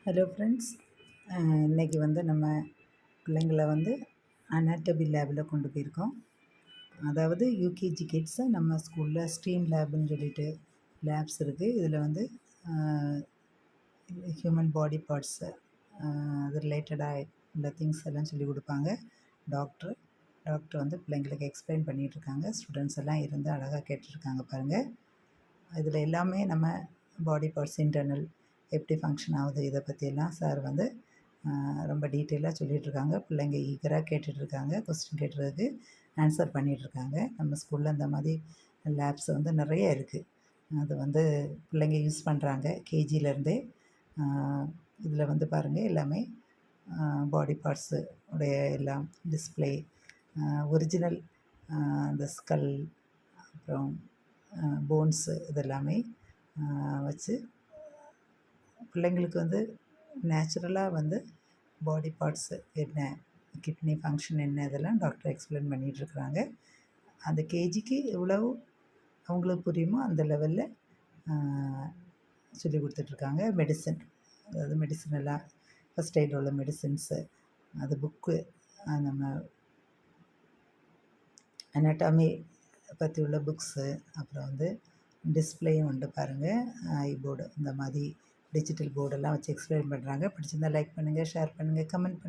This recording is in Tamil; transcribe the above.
ஹலோ ஃப்ரெண்ட்ஸ், இன்றைக்கி நம்ம பிள்ளைங்கள அனாட்டமி லேபில் கொண்டு போயிருக்கோம். அதாவது யூகேஜி கிட்ஸை நம்ம ஸ்கூலில் ஸ்ட்ரீம் லேப்னு சொல்லிட்டு லேப்ஸ் இருக்குது. இதில் ஹியூமன் பாடி பார்ட்ஸு அது ரிலேட்டடாக உள்ள திங்ஸ் எல்லாம் சொல்லிக் கொடுப்பாங்க. டாக்டர் பிள்ளைங்களுக்கு எக்ஸ்பிளைன் பண்ணிகிட்ருக்காங்க. ஸ்டூடெண்ட்ஸ் எல்லாம் இருந்து அழகாக கேட்டுட்ருக்காங்க பாருங்கள். இதில் எல்லாமே நம்ம பாடி பார்ட்ஸ் இன்டர்னல் எப்படி ஃபங்க்ஷன் ஆகுது இதை பற்றியெல்லாம் சார் ரொம்ப டீட்டெயிலாக சொல்லிகிட்ருக்காங்க. பிள்ளைங்க ஈகராக கேட்டுட்ருக்காங்க. கொஸ்டின் கேட்டுறதுக்கு ஆன்சர் பண்ணிகிட்ருக்காங்க. நம்ம ஸ்கூலில் இந்த மாதிரி லேப்ஸ் நிறைய இருக்குது. அது பிள்ளைங்க யூஸ் பண்ணுறாங்க கேஜியிலேருந்தே. இதில் பாருங்கள் எல்லாமே பாடி பார்ட்ஸு உடைய எல்லாம் டிஸ்பிளே, ஒரிஜினல் அந்த ஸ்கல், அப்புறம் போன்ஸு இதெல்லாமே வச்சு பிள்ளைங்களுக்கு நேச்சுரலாக பாடி பார்ட்ஸு என்ன, கிட்னி ஃபங்க்ஷன் என்ன, இதெல்லாம் டாக்டர் எக்ஸ்பிளைன் பண்ணிகிட்ருக்குறாங்க. அந்த கேஜிக்கு எவ்வளவு அவங்களுக்கு புரியுமோ அந்த லெவலில் சொல்லி கொடுத்துட்ருக்காங்க. மெடிசன், அதாவது மெடிசன் எல்லாம் ஃபஸ்ட் எய்ட் உள்ள மெடிசன்ஸு, அது புக்கு, நம்ம அனாட்டமி பற்றி உள்ள புக்ஸு, அப்புறம் டிஸ்பிளேயும் உண்டு பாருங்கள். ஐபோர்டு இந்த மாதிரி டிஜிட்டல் போர்டெல்லாம் வச்சு எக்ஸ்பிளைன் பண்ணுறாங்க. பிடிச்சிருந்தால் லைக் பண்ணுங்கள், ஷேர் பண்ணுங்கள், கமெண்ட் பண்ணுங்கள்.